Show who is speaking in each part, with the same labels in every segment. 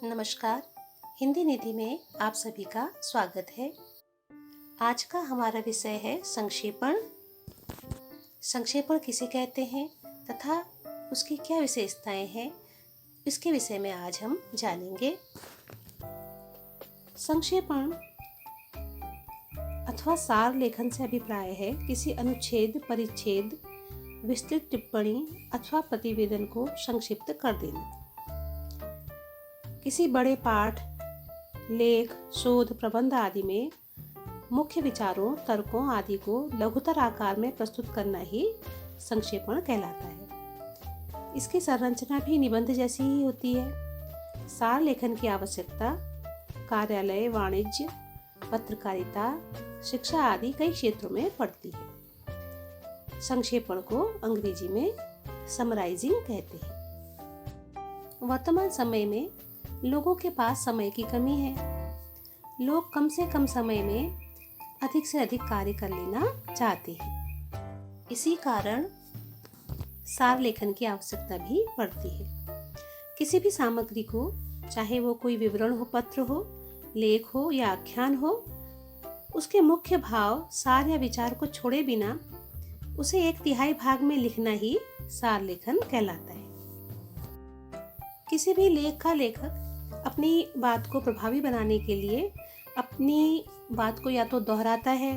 Speaker 1: नमस्कार। हिंदी निधि में आप सभी का स्वागत है। आज का हमारा विषय है संक्षेपण। संक्षेपण किसे कहते हैं तथा उसकी क्या विशेषताएं हैं, इसके विषय में आज हम जानेंगे। संक्षेपण अथवा सार लेखन से अभिप्राय है किसी अनुच्छेद, परिच्छेद, विस्तृत टिप्पणी अथवा प्रतिवेदन को संक्षिप्त कर देना। किसी बड़े पाठ, लेख, शोध, प्रबंध आदि में मुख्य विचारों, तर्कों आदि को लघुतर आकार में प्रस्तुत करना ही संक्षेपण कहलाता है। इसकी संरचना भी निबंध जैसी ही होती है। सार लेखन की आवश्यकता कार्यालय, वाणिज्य, पत्रकारिता, शिक्षा आदि कई क्षेत्रों में पड़ती है। संक्षेपण को अंग्रेजी में समराइजिंग कहते हैं। वर्तमान समय में लोगों के पास समय की कमी है। लोग कम से कम समय में अधिक से अधिक कार्य कर लेना चाहते हैं। इसी कारण सार लेखन की आवश्यकता भी पड़ती है। किसी भी सामग्री को, चाहे वो कोई विवरण हो, पत्र हो, लेख हो या आख्यान हो, उसके मुख्य भाव, सार या विचार को छोड़े बिना उसे 1/3 भाग में लिखना ही सार लेखन कहलाता है। किसी भी लेख का लेखक अपनी बात को प्रभावी बनाने के लिए अपनी बात को या तो दोहराता है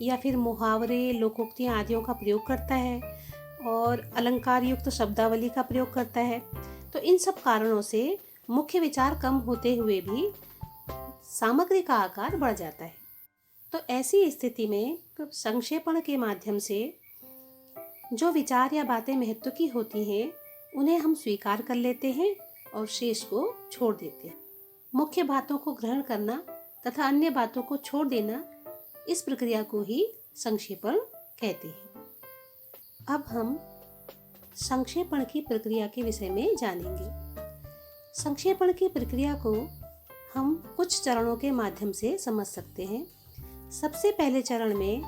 Speaker 1: या फिर मुहावरे, लोकोक्तियाँ आदियों का प्रयोग करता है और अलंकार युक्त शब्दावली का प्रयोग करता है। तो इन सब कारणों से मुख्य विचार कम होते हुए भी सामग्री का आकार बढ़ जाता है। तो ऐसी स्थिति में संक्षेपण के माध्यम से जो विचार या बातें महत्व की होती हैं, उन्हें हम स्वीकार कर लेते हैं और शेष को छोड़ देते हैं। मुख्य बातों को ग्रहण करना तथा अन्य बातों को छोड़ देना, इस प्रक्रिया को ही संक्षेपण कहते हैं। अब हम संक्षेपण की प्रक्रिया के विषय में जानेंगे। संक्षेपण की प्रक्रिया को हम कुछ चरणों के माध्यम से समझ सकते हैं। सबसे पहले चरण में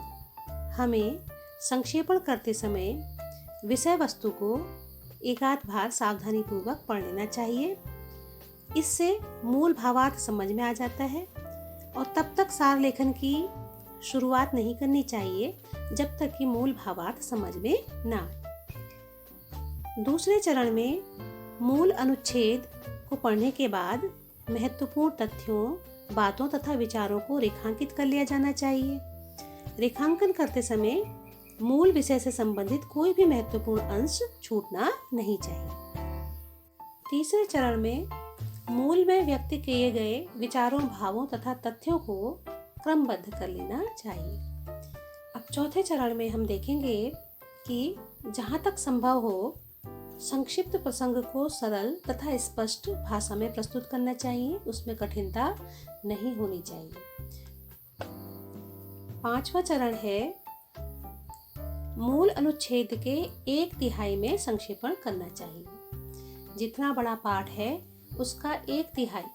Speaker 1: हमें संक्षेपण करते समय विषय वस्तु को एकाध बार सावधानी पूर्वक पढ़ लेना चाहिए। इससे मूल भावार्थ समझ में आ जाता है और तब तक सार लेखन की शुरुआत नहीं करनी चाहिए जब तक कि मूल भावार्थ समझ में ना आए। दूसरे चरण में मूल अनुच्छेद को पढ़ने के बाद महत्वपूर्ण तथ्यों, बातों तथा विचारों को रेखांकित कर लिया जाना चाहिए। रेखांकन करते समय मूल विषय से संबंधित कोई भी महत्वपूर्ण अंश छूटना नहीं चाहिए। तीसरे चरण में मूल में व्यक्त किए गए विचारों, भावों तथा तथ्यों को क्रमबद्ध कर लेना चाहिए। अब चौथे चरण में हम देखेंगे कि जहाँ तक संभव हो संक्षिप्त प्रसंग को सरल तथा स्पष्ट भाषा में प्रस्तुत करना चाहिए, उसमें कठिनता नहीं होनी चाहिए। पांचवा चरण है मूल अनुच्छेद के 1/3 में संक्षेपण करना चाहिए। जितना बड़ा पाठ है उसका 1/3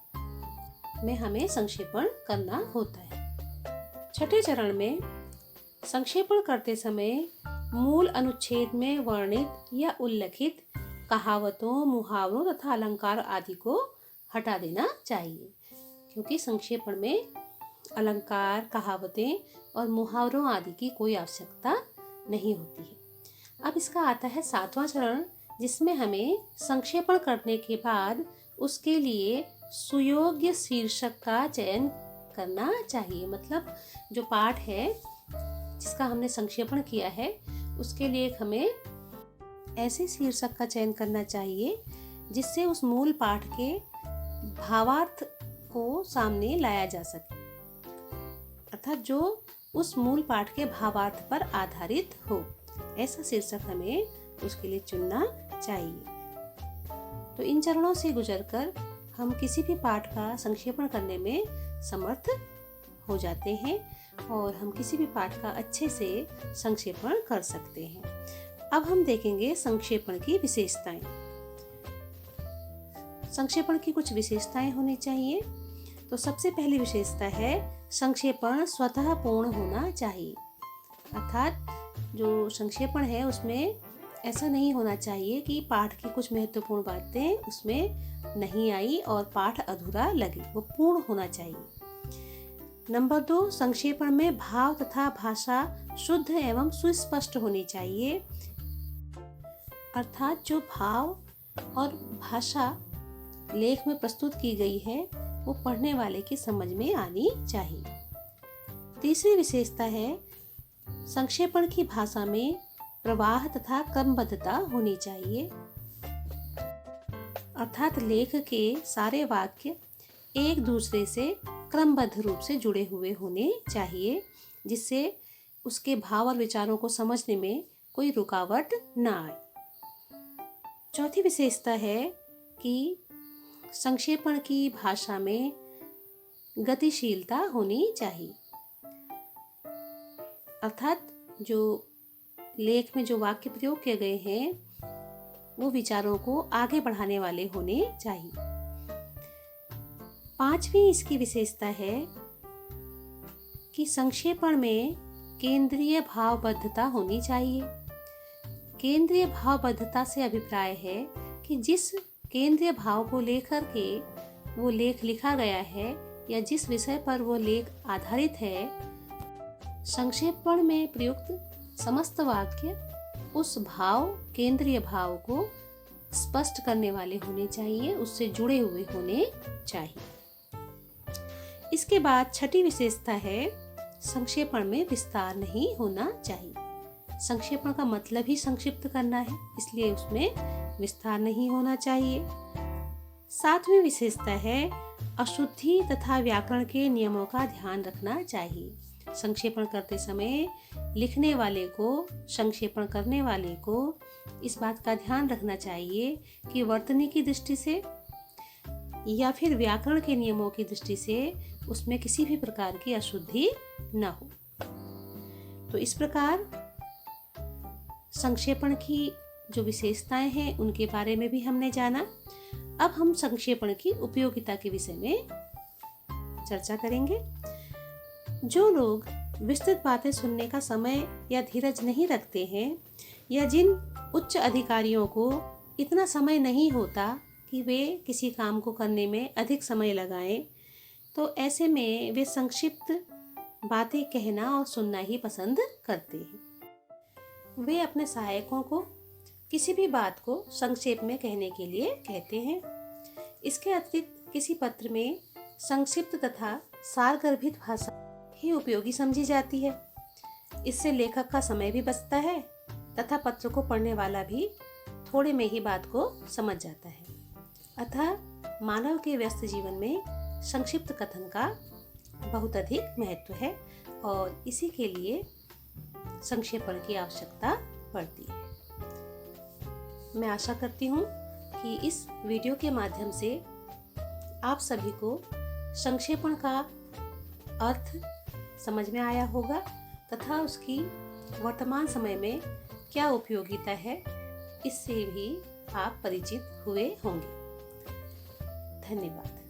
Speaker 1: में हमें संक्षेपण करना होता है। छठे चरण में संक्षेपण करते समय मूल अनुच्छेद में वर्णित या उल्लिखित कहावतों, मुहावरों तथा अलंकार आदि को हटा देना चाहिए, क्योंकि संक्षेपण में अलंकार, कहावतें और मुहावरों आदि की कोई आवश्यकता नहीं होती है। अब इसका आता है 7वां चरण, जिसमें हमें संक्षेपण करने के बाद उसके लिए सुयोग्य शीर्षक का चयन करना चाहिए। मतलब जो पाठ है जिसका हमने संक्षेपण किया है, उसके लिए हमें ऐसे शीर्षक का चयन करना चाहिए जिससे उस मूल पाठ के भावार्थ को सामने लाया जा सके, अर्थात जो उस मूल पाठ के भावार्थ पर आधारित हो। ऐसा शीर्षक हमें उसके लिए चुनना चाहिए। तो इन चरणों से गुजरकर हम किसी भी पाठ का संक्षेपण करने में समर्थ हो जाते हैं और हम किसी भी पाठ का अच्छे से संक्षेपण कर सकते हैं। अब हम देखेंगे संक्षेपण की विशेषताएं। संक्षेपण की कुछ विशेषताएं होनी चाहिए। तो सबसे पहली विशेषता है संक्षेपण स्वतः पूर्ण होना चाहिए। अर्थात जो संक्षेपण है उसमें ऐसा नहीं होना चाहिए कि पाठ की कुछ महत्वपूर्ण बातें उसमें नहीं आई और पाठ अधूरा लगे, वो पूर्ण होना चाहिए। नंबर 2, संक्षेपण में भाव तथा भाषा शुद्ध एवं सुस्पष्ट होनी चाहिए, अर्थात जो भाव और भाषा लेख में प्रस्तुत की गई है वो पढ़ने वाले की समझ में आनी चाहिए। तीसरी विशेषता है संक्षेपण की भाषा में प्रवाह तथा क्रमबद्धता होनी चाहिए, अर्थात लेख के सारे वाक्य एक दूसरे से क्रमबद्ध रूप से जुड़े हुए होने चाहिए, जिससे उसके भाव और विचारों को समझने में कोई रुकावट न आए। चौथी विशेषता है कि संक्षेपण की भाषा में गतिशीलता होनी चाहिए, अर्थात जो लेख में जो वाक्य प्रयोग किए गए हैं वो विचारों को आगे बढ़ाने वाले होने चाहिए। पांचवी इसकी विशेषता है कि संक्षेपण में केंद्रीय भावबद्धता होनी चाहिए। केंद्रीय भावबद्धता से अभिप्राय है कि जिस केंद्रीय भाव को लेकर के वो लेख लिखा गया है या जिस विषय पर वो लेख आधारित है, संक्षेपण में प्रयुक्त समस्त वाक्य उस भाव, केंद्रीय भाव को स्पष्ट करने वाले होने चाहिए, उससे जुड़े हुए होने चाहिए। इसके बाद छठी विशेषता है संक्षेपण में विस्तार नहीं होना चाहिए। संक्षेपण का मतलब ही संक्षिप्त करना है, इसलिए उसमें विस्तार नहीं होना चाहिए। सातवीं विशेषता है अशुद्धि तथा व्याकरण के नियमों का ध्यान रखना चाहिए। संक्षेपण करते समय लिखने वाले को, संक्षेपण करने वाले को इस बात का ध्यान रखना चाहिए कि वर्तनी की दृष्टि से या फिर व्याकरण के नियमों की दृष्टि से उसमें किसी भी प्रकार की अशुद्धि न हो। तो इस प्रकार संक्षेपण की जो विशेषताएं हैं उनके बारे में भी हमने जाना। अब हम संक्षेपण की उपयोगिता के विषय में चर्चा करेंगे। जो लोग विस्तृत बातें सुनने का समय या धीरज नहीं रखते हैं, या जिन उच्च अधिकारियों को इतना समय नहीं होता कि वे किसी काम को करने में अधिक समय लगाएं, तो ऐसे में वे संक्षिप्त बातें कहना और सुनना ही पसंद करते हैं। वे अपने सहायकों को किसी भी बात को संक्षेप में कहने के लिए कहते हैं। इसके अतिरिक्त किसी पत्र में संक्षिप्त तथा सारगर्भित भाषा ही उपयोगी समझी जाती है। इससे लेखक का समय भी बचता है तथा पत्र को पढ़ने वाला भी थोड़े में ही बात को समझ जाता है। अतः मानव के व्यस्त जीवन में संक्षिप्त कथन का बहुत अधिक महत्व है और इसी के लिए संक्षेपण की आवश्यकता पड़ती है। मैं आशा करती हूँ कि इस वीडियो के माध्यम से आप सभी को संक्षेपण का अर्थ समझ में आया होगा तथा उसकी वर्तमान समय में क्या उपयोगिता है इससे भी आप परिचित हुए होंगे। धन्यवाद।